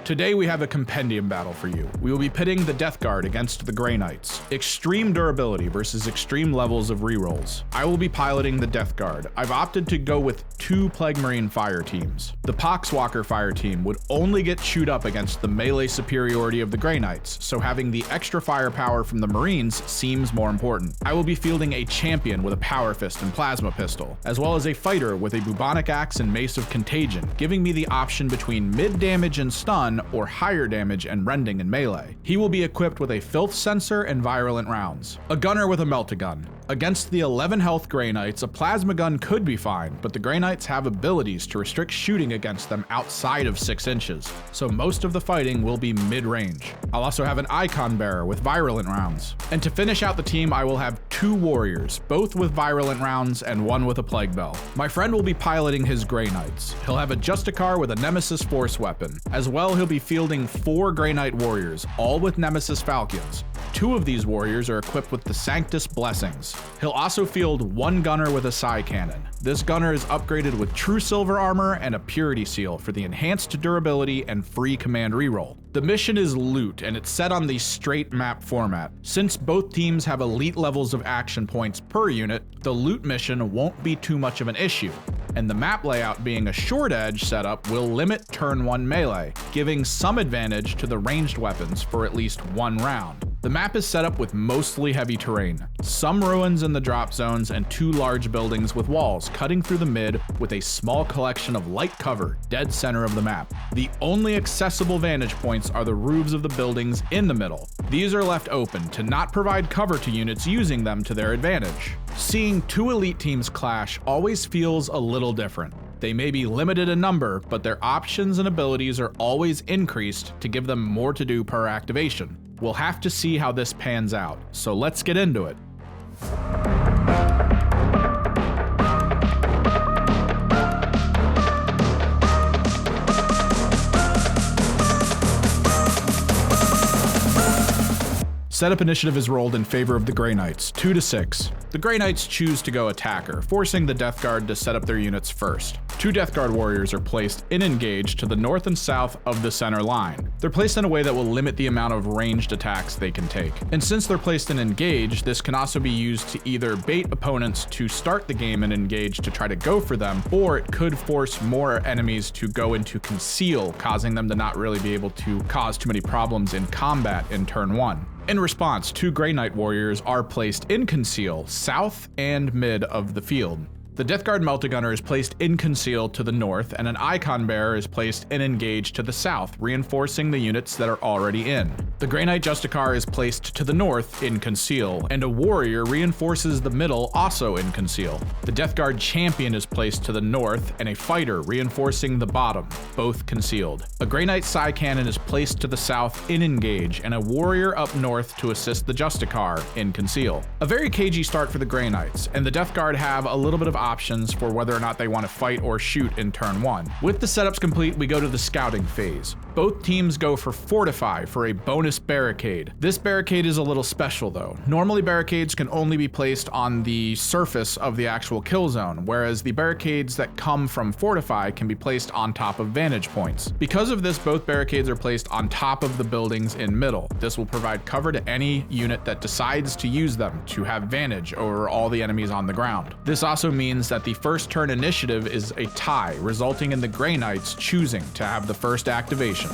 Today we have a compendium battle for you. We will be pitting the Death Guard against the Grey Knights. Extreme durability versus extreme levels of rerolls. I will be piloting the Death Guard. I've opted to go with 2 Plague Marine fire teams. The Poxwalker fire team would only get chewed up against the melee superiority of the Grey Knights, so having the extra firepower from the Marines seems more important. I will be fielding a champion with a Power Fist and Plasma Pistol, as well as a fighter with a Bubonic Axe and Mace of Contagion, giving me the option between mid damage and stun or higher damage and rending in melee. He will be equipped with a Filth Sensor and Virulent Rounds. A gunner with a Melt-A-Gun. Against the 11 health Grey Knights, a Plasma Gun could be fine, but the Grey Knights have abilities to restrict shooting against them outside of 6 inches, so most of the fighting will be mid-range. I'll also have an Icon Bearer with Virulent Rounds. And to finish out the team, I will have 2 Warriors, both with Virulent Rounds and 1 with a Plague Bell. My friend will be piloting his Grey Knights. He'll have a Justicar with a Nemesis Force weapon. As well, he'll be fielding 4 Grey Knight Warriors, all with Nemesis Falcons. 2 of these warriors are equipped with the Sanctus Blessings. He'll also field 1 gunner with a Psi Cannon. This gunner is upgraded with True Silver Armor and a Purity Seal for the enhanced durability and free command reroll. The mission is loot, and it's set on the straight map format. Since both teams have elite levels of action points per unit, the loot mission won't be too much of an issue, and the map layout being a short edge setup will limit turn 1 melee, giving some advantage to the ranged weapons for at least 1 round. The map is set up with mostly heavy terrain, some ruins in the drop zones, and 2 large buildings with walls cutting through the mid with a small collection of light cover dead center of the map. The only accessible vantage points are the roofs of the buildings in the middle. These are left open to not provide cover to units using them to their advantage. Seeing 2 elite teams clash always feels a little different. They may be limited in number, but their options and abilities are always increased to give them more to do per activation. We'll have to see how this pans out, so let's get into it. Setup initiative is rolled in favor of the Grey Knights, 2 to 6. The Grey Knights choose to go attacker, forcing the Death Guard to set up their units first. 2 Death Guard warriors are placed in engage to the north and south of the center line. They're placed in a way that will limit the amount of ranged attacks they can take. And since they're placed in engage, this can also be used to either bait opponents to start the game in engage to try to go for them, or it could force more enemies to go into conceal, causing them to not really be able to cause too many problems in combat in turn 1. In response, 2 Grey Knight warriors are placed in conceal, south and mid of the field. The Death Guard Melt-A-Gunner is placed in conceal to the north, and an Icon Bearer is placed in engage to the south, reinforcing the units that are already in. The Grey Knight Justicar is placed to the north in conceal, and a warrior reinforces the middle, also in conceal. The Death Guard Champion is placed to the north, and a fighter reinforcing the bottom, both concealed. A Grey Knight Psi Cannon is placed to the south in engage, and a warrior up north to assist the Justicar in conceal. A very cagey start for the Grey Knights, and the Death Guard have a little bit of options for whether or not they want to fight or shoot in turn 1. With the setups complete, we go to the scouting phase. Both teams go for Fortify for a bonus barricade. This barricade is a little special though. Normally barricades can only be placed on the surface of the actual kill zone, whereas the barricades that come from Fortify can be placed on top of vantage points. Because of this, both barricades are placed on top of the buildings in middle. This will provide cover to any unit that decides to use them to have vantage over all the enemies on the ground. This also means that the first turn initiative is a tie, resulting in the Grey Knights choosing to have the first activation.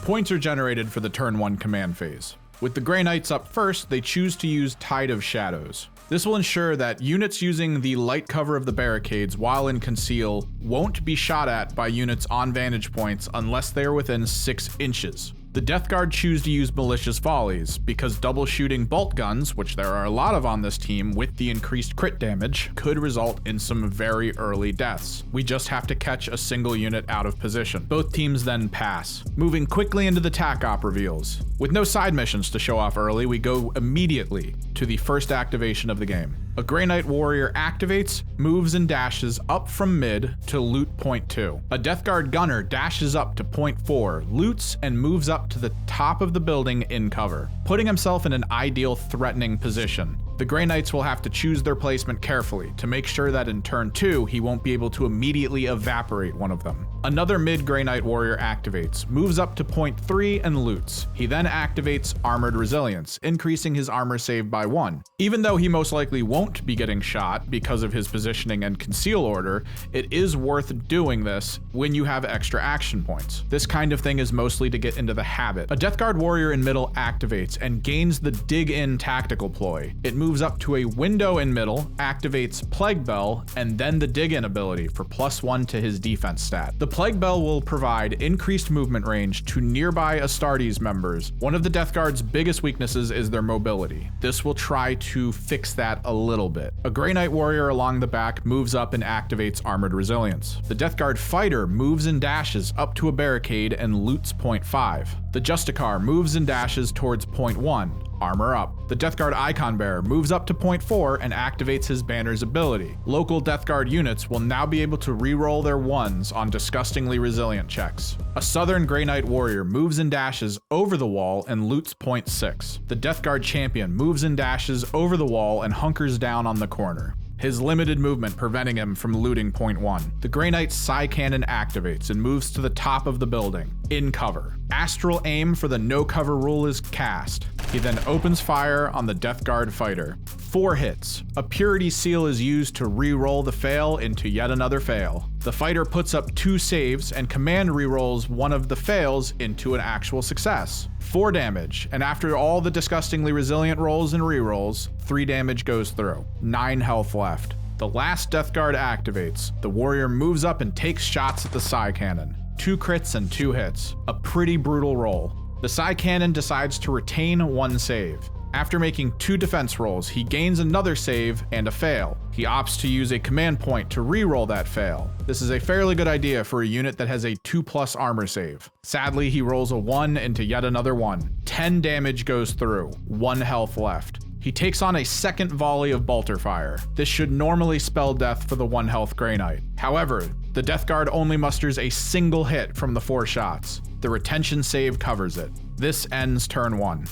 Points are generated for the turn 1 command phase. With the Grey Knights up first, they choose to use Tide of Shadows. This will ensure that units using the light cover of the barricades while in conceal won't be shot at by units on vantage points unless they are within 6 inches. The Death Guard choose to use Malicious Volleys because double shooting bolt guns, which there are a lot of on this team with the increased crit damage, could result in some very early deaths. We just have to catch a single unit out of position. Both teams then pass. Moving quickly into the TAC op reveals. With no side missions to show off early, we go immediately to the first activation of the game. A Grey Knight warrior activates, moves and dashes up from mid to loot point 2. A Death Guard gunner dashes up to point 4, loots and moves up to the top of the building in cover, putting himself in an ideal threatening position. The Grey Knights will have to choose their placement carefully to make sure that in turn 2 he won't be able to immediately evaporate one of them. Another mid Grey Knight warrior activates, moves up to point 3 and loots. He then activates Armored Resilience, increasing his armor save by 1. Even though he most likely won't be getting shot because of his positioning and conceal order, it is worth doing this when you have extra action points. This kind of thing is mostly to get into the habit. A Death Guard warrior in middle activates and gains the Dig In tactical ploy. It moves up to a window in middle, activates Plague Bell, and then the Dig In ability for +1 to his defense stat. The Plague Bell will provide increased movement range to nearby Astartes members. One of the Death Guard's biggest weaknesses is their mobility. This will try to fix that a little bit. A Grey Knight warrior along the back moves up and activates Armored Resilience. The Death Guard fighter moves and dashes up to a barricade and loots point 5. The Justicar moves and dashes towards point 1. Armor up. The Death Guard Icon Bearer moves up to point 4 and activates his banner's ability. Local Death Guard units will now be able to reroll their 1s on disgustingly resilient checks. A Southern Grey Knight warrior moves and dashes over the wall and loots point 6. The Death Guard champion moves and dashes over the wall and hunkers down on the corner, his limited movement preventing him from looting point 1. The Grey Knight's Psy Cannon activates and moves to the top of the building, in cover. Astral Aim for the no cover rule is cast. He then opens fire on the Death Guard fighter. 4 hits. A Purity Seal is used to re-roll the fail into yet another fail. The fighter puts up 2 saves and command re-rolls one of the fails into an actual success. 4 damage, and after all the disgustingly resilient rolls and re-rolls, 3 damage goes through. 9 health left. The last Death Guard activates. The warrior moves up and takes shots at the Psy Cannon. 2 crits and 2 hits. A pretty brutal roll. The Psy Cannon decides to retain 1 save. After making 2 defense rolls, he gains another save and a fail. He opts to use a command point to re-roll that fail. This is a fairly good idea for a unit that has a 2+ armor save. Sadly, he rolls a 1 into yet another 1. 10 damage goes through, 1 health left. He takes on a second volley of bolter fire. This should normally spell death for the 1 health Grey Knight. However, the Death Guard only musters a single hit from the 4 shots. The retention save covers it. This ends turn 1.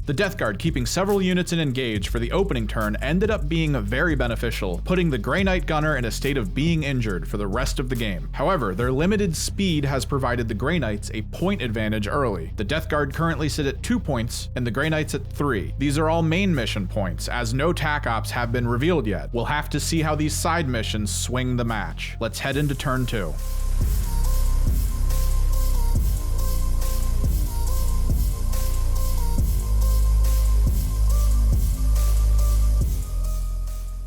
The Death Guard keeping several units in engage for the opening turn ended up being very beneficial, putting the Grey Knight Gunner in a state of being injured for the rest of the game. However, their limited speed has provided the Grey Knights a point advantage early. The Death Guard currently sit at 2 points, and the Grey Knights at 3. These are all main mission points, as no TAC ops have been revealed yet. We'll have to see how these side missions swing the match. Let's head into turn 2.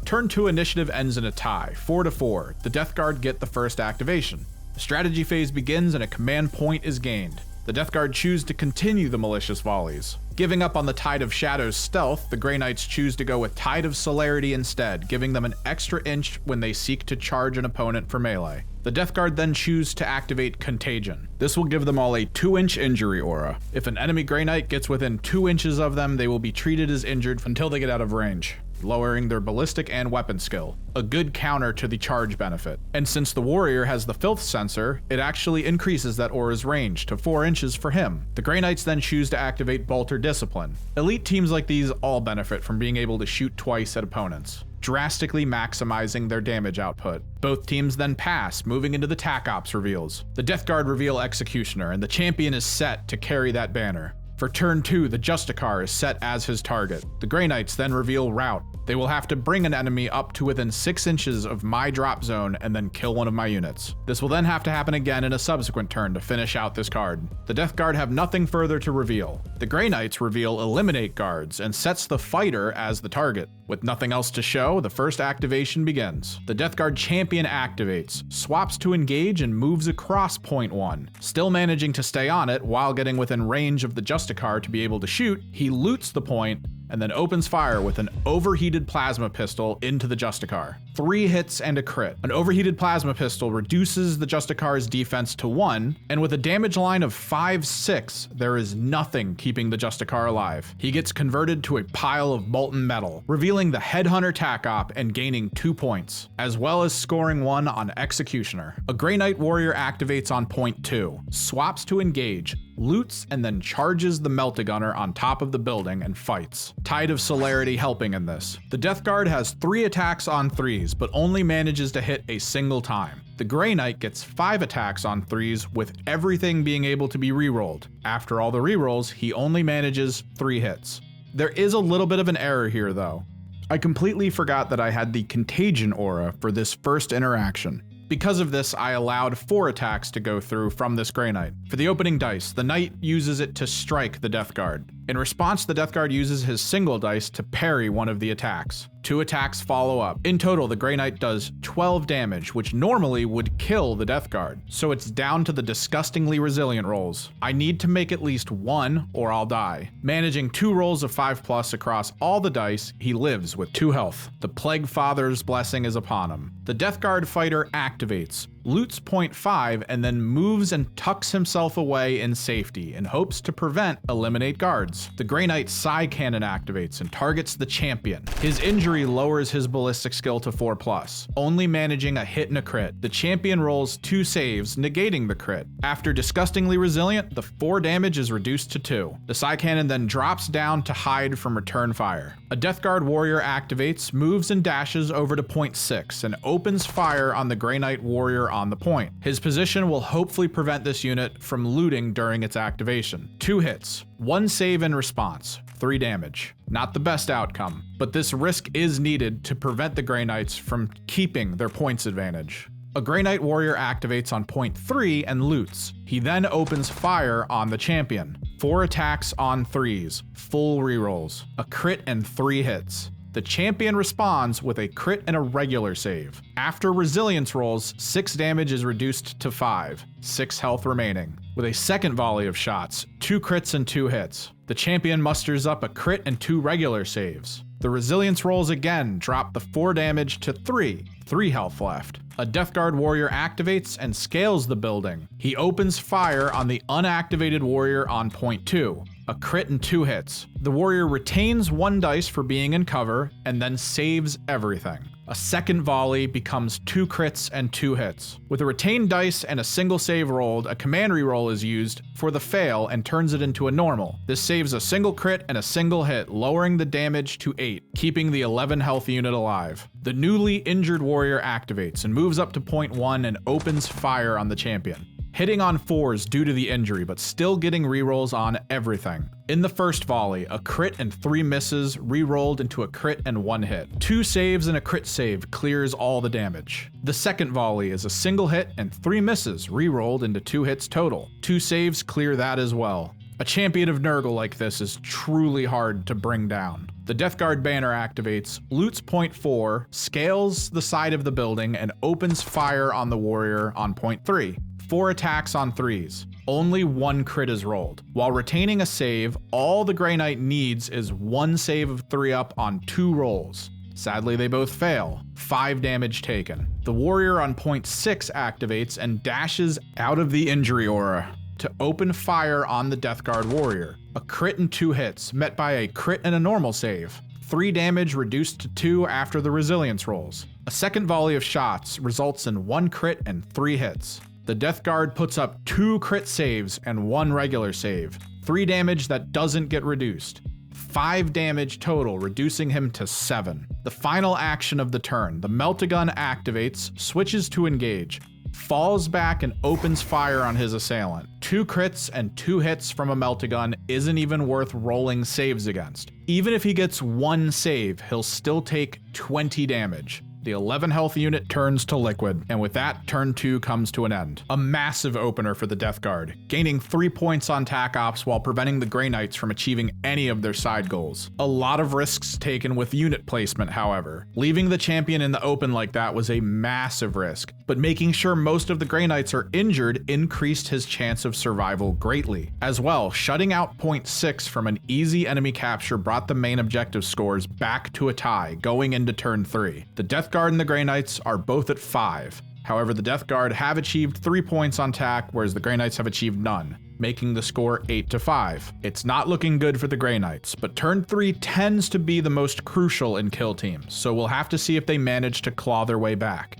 Turn 2 initiative ends in a tie, 4-4. The Death Guard get the first activation. The strategy phase begins and a command point is gained. The Death Guard choose to continue the malicious volleys. Giving up on the Tide of Shadows stealth, the Grey Knights choose to go with Tide of Celerity instead, giving them an extra inch when they seek to charge an opponent for melee. The Death Guard then choose to activate Contagion. This will give them all a 2-inch injury aura. If an enemy Grey Knight gets within 2 inches of them, they will be treated as injured until they get out of range, lowering their ballistic and weapon skill, a good counter to the charge benefit. And since the warrior has the filth sensor, it actually increases that aura's range to 4 inches for him. The Grey Knights then choose to activate Bolter Discipline. Elite teams like these all benefit from being able to shoot twice at opponents, drastically maximizing their damage output. Both teams then pass, moving into the TAC Ops reveals. The Death Guard reveal Executioner, and the champion is set to carry that banner. For turn 2, the Justicar is set as his target. The Grey Knights then reveal Rout. They will have to bring an enemy up to within 6 inches of my drop zone and then kill one of my units. This will then have to happen again in a subsequent turn to finish out this card. The Death Guard have nothing further to reveal. The Grey Knights reveal Eliminate Guards and sets the fighter as the target. With nothing else to show, the first activation begins. The Death Guard champion activates, swaps to engage and moves across point 1. Still managing to stay on it while getting within range of the Justicar to be able to shoot, he loots the point and then opens fire with an overheated plasma pistol into the Justicar. 3 hits and a crit. An overheated plasma pistol reduces the Justicar's defense to 1, and with a damage line of 5-6, there is nothing keeping the Justicar alive. He gets converted to a pile of molten metal, revealing the Headhunter Tac Op and gaining 2 points, as well as scoring 1 on Executioner. A Grey Knight Warrior activates on point 2, swaps to engage, loots, and then charges the Meltagunner on top of the building and fights. Tide of Celerity helping in this. The Death Guard has 3 attacks on 3s, but only manages to hit a single time. The Grey Knight gets 5 attacks on 3s, with everything being able to be rerolled. After all the rerolls, he only manages 3 hits. There is a little bit of an error here though. I completely forgot that I had the Contagion aura for this first interaction. Because of this, I allowed 4 attacks to go through from this Grey Knight. For the opening dice, the Knight uses it to strike the Death Guard. In response, the Death Guard uses his single dice to parry one of the attacks. 2 attacks follow up. In total, the Grey Knight does 12 damage, which normally would kill the Death Guard, so it's down to the disgustingly resilient rolls. I need to make at least 1 or I'll die. Managing 2 rolls of 5+ across all the dice, he lives with 2 health. The Plague Father's blessing is upon him. The Death Guard fighter activates, loots point 5, and then moves and tucks himself away in safety in hopes to prevent eliminate guards. The Grey Knight Psy Cannon activates and targets the champion. His injury lowers his ballistic skill to 4+, only managing a hit and a crit. The champion rolls 2 saves, negating the crit. After disgustingly resilient, the 4 damage is reduced to 2. The Psy Cannon then drops down to hide from return fire. A Death Guard warrior activates, moves and dashes over to point 6, and opens fire on the Grey Knight warrior on the point. His position will hopefully prevent this unit from looting during its activation. 2 hits, 1 save in response, 3 damage. Not the best outcome, but this risk is needed to prevent the Grey Knights from keeping their points advantage. A Grey Knight warrior activates on point 3 and loots. He then opens fire on the champion. 4 attacks on 3s, full rerolls, a crit and 3 hits. The champion responds with a crit and a regular save. After resilience rolls, 6 damage is reduced to 5, 6 health remaining. With a second volley of shots, 2 crits and 2 hits. The champion musters up a crit and 2 regular saves. The resilience rolls again drop the 4 damage to 3 health left. A Death Guard warrior activates and scales the building. He opens fire on the unactivated warrior on point 2. A crit and 2 hits. The warrior retains 1 dice for being in cover and then saves everything. A second volley becomes 2 crits and 2 hits. With a retained dice and a single save rolled, a command reroll is used for the fail and turns it into a normal. This saves a single crit and a single hit, lowering the damage to 8, keeping the 11 health unit alive. The newly injured warrior activates and moves up to point 1 and opens fire on the champion. Hitting on 4s due to the injury, but still getting rerolls on everything. In the first volley, a crit and 3 misses rerolled into a crit and 1 hit. 2 saves and a crit save clears all the damage. The second volley is a single hit and 3 misses rerolled into 2 hits total. 2 saves clear that as well. A champion of Nurgle like this is truly hard to bring down. The Death Guard banner activates, loots point 4, scales the side of the building, and opens fire on the warrior on point 3. 4 attacks on 3s. Only 1 crit is rolled. While retaining a save, all the Grey Knight needs is 1 save of 3 up on 2 rolls. Sadly, they both fail. 5 damage taken. The warrior on point 6 activates and dashes out of the injury aura to open fire on the Death Guard warrior. A crit and 2 hits, met by a crit and a normal save. 3 damage reduced to 2 after the resilience rolls. A second volley of shots results in 1 crit and 3 hits. The Death Guard puts up 2 crit saves and 1 regular save. 3 damage that doesn't get reduced. 5 damage total, reducing him to 7. The final action of the turn, the Meltagun activates, switches to engage, falls back and opens fire on his assailant. 2 crits and 2 hits from a Meltagun isn't even worth rolling saves against. Even if he gets 1 save, he'll still take 20 damage. The 11 health unit turns to liquid, and with that, turn 2 comes to an end. A massive opener for the Death Guard, gaining 3 points on tac ops while preventing the Grey Knights from achieving any of their side goals. A lot of risks taken with unit placement, however. Leaving the champion in the open like that was a massive risk, but making sure most of the Grey Knights are injured increased his chance of survival greatly. As well, shutting out point 6 from an easy enemy capture brought the main objective scores back to a tie going into turn 3. The Death Guard and the Grey Knights are both at 5. However, the Death Guard have achieved 3 points on tack, whereas the Grey Knights have achieved none, making the score 8-5. It's not looking good for the Grey Knights, but turn 3 tends to be the most crucial in kill teams, so we'll have to see if they manage to claw their way back.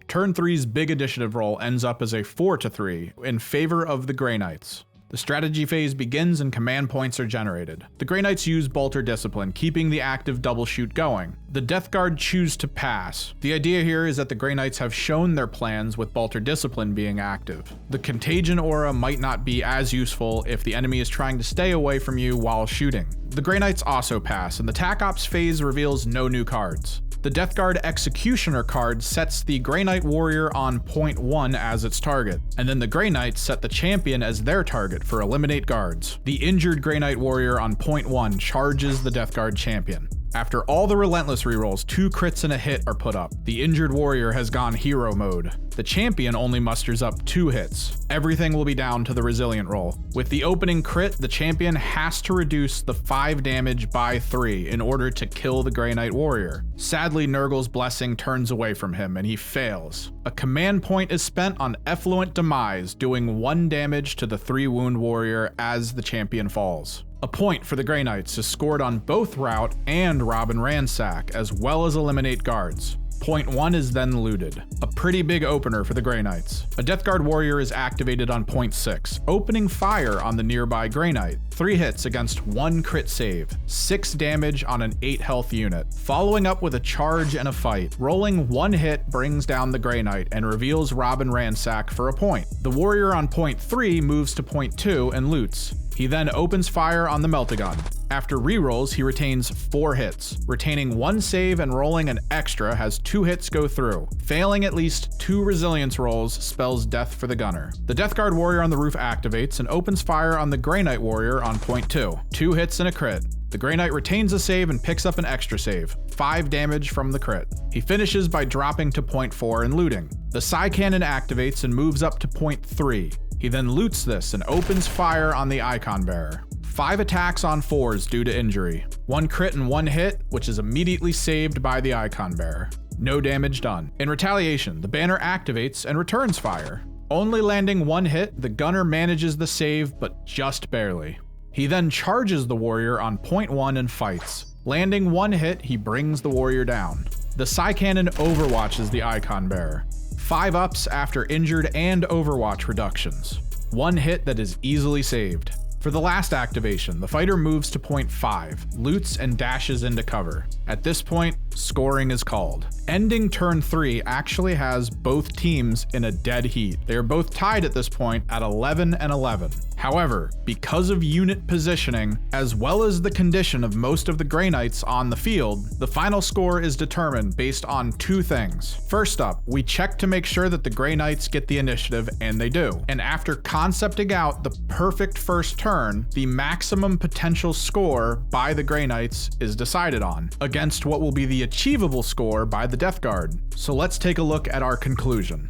Turn 3's big initiative roll ends up as a 4-3 in favor of the Grey Knights. The strategy phase begins and command points are generated. The Grey Knights use Bolter Discipline, keeping the active double shoot going. The Death Guard choose to pass. The idea here is that the Grey Knights have shown their plans with Bolter Discipline being active. The Contagion aura might not be as useful if the enemy is trying to stay away from you while shooting. The Grey Knights also pass, and the Tac Ops phase reveals no new cards. The Death Guard Executioner card sets the Grey Knight Warrior on point 1 as its target, and then the Grey Knights set the Champion as their target for Eliminate Guards. The injured Grey Knight Warrior on point 1 charges the Death Guard Champion. After all the Relentless rerolls, 2 crits and a hit are put up. The injured warrior has gone hero mode. The champion only musters up 2 hits. Everything will be down to the resilient roll. With the opening crit, the champion has to reduce the 5 damage by 3 in order to kill the Grey Knight warrior. Sadly, Nurgle's blessing turns away from him and he fails. A command point is spent on Effluent Demise, doing 1 damage to the 3 wound warrior as the champion falls. A point for the Grey Knights is scored on both Rout and Rob and Ransack, as well as Eliminate Guards. Point 1 is then looted. A pretty big opener for the Grey Knights. A Death Guard warrior is activated on point 6, opening fire on the nearby Grey Knight. 3 hits against 1 crit save, 6 damage on an 8 health unit, following up with a charge and a fight. Rolling 1 hit brings down the Grey Knight and reveals Rob and Ransack for a point. The warrior on point 3 moves to point 2 and loots. He then opens fire on the Meltagun. After rerolls, he retains 4 hits. Retaining 1 save and rolling an extra has 2 hits go through. Failing at least 2 resilience rolls spells death for the gunner. The Death Guard warrior on the roof activates and opens fire on the Grey Knight warrior on point 2. 2 hits and a crit. The Grey Knight retains a save and picks up an extra save, 5 damage from the crit. He finishes by dropping to point 4 and looting. The Psy Cannon activates and moves up to point 3. He then loots this and opens fire on the Icon Bearer. 5 attacks on 4s due to injury. 1 crit and 1 hit, which is immediately saved by the Icon Bearer. No damage done. In retaliation, the banner activates and returns fire. Only landing 1 hit, the gunner manages the save, but just barely. He then charges the warrior on point 1 and fights. Landing 1 hit, he brings the warrior down. The Psy Cannon overwatches the Icon Bearer. 5 ups after injured and overwatch reductions. 1 hit that is easily saved. For the last activation, the fighter moves to point 5, loots and dashes into cover. At this point, scoring is called. Ending turn 3 actually has both teams in a dead heat. They are both tied at this point at 11 and 11. However, because of unit positioning, as well as the condition of most of the Grey Knights on the field, the final score is determined based on 2 things. First up, we check to make sure that the Grey Knights get the initiative, and they do. And after concepting out the perfect first turn, the maximum potential score by the Grey Knights is decided on, against what will be the achievable score by the Death Guard. So let's take a look at our conclusion.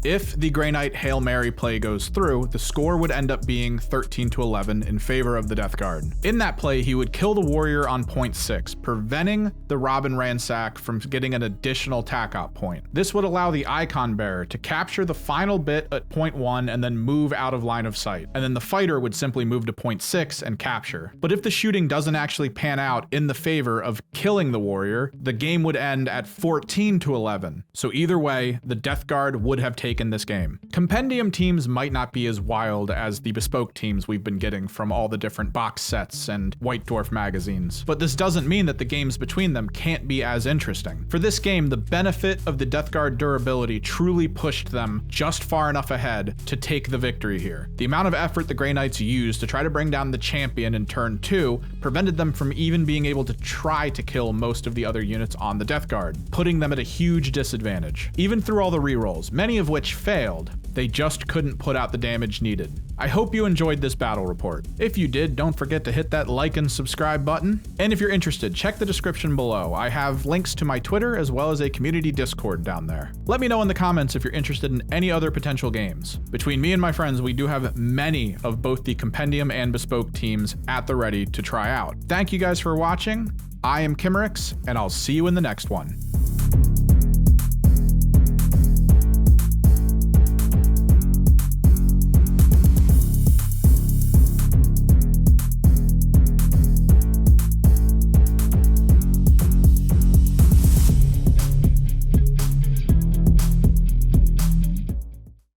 If the Grey Knight Hail Mary play goes through, the score would end up being 13-11 in favor of the Death Guard. In that play, he would kill the warrior on point 6, preventing the Rob and Ransack from getting an additional tack-out point. This would allow the Icon Bearer to capture the final bit at point 1 and then move out of line of sight. And then the fighter would simply move to point 6 and capture. But if the shooting doesn't actually pan out in the favor of killing the warrior, the game would end at 14-11. So either way, the Death Guard would have taken this game. Compendium teams might not be as wild as the bespoke teams we've been getting from all the different box sets and White Dwarf magazines, but this doesn't mean that the games between them can't be as interesting. For this game, the benefit of the Death Guard durability truly pushed them just far enough ahead to take the victory here. The amount of effort the Grey Knights used to try to bring down the champion in turn 2 prevented them from even being able to try to kill most of the other units on the Death Guard, putting them at a huge disadvantage. Even through all the rerolls, many of which failed, They just couldn't put out the damage needed. I hope you enjoyed this battle report. If you did, don't forget to hit that like and subscribe button. And if you're interested, check the description below. I have links to my Twitter as well as a community Discord down there. Let me know in the comments if you're interested in any other potential games. Between me and my friends, we do have many of both the compendium and bespoke teams at the ready to try out. Thank you guys for watching. I am Kimmerix, and I'll see you in the next one.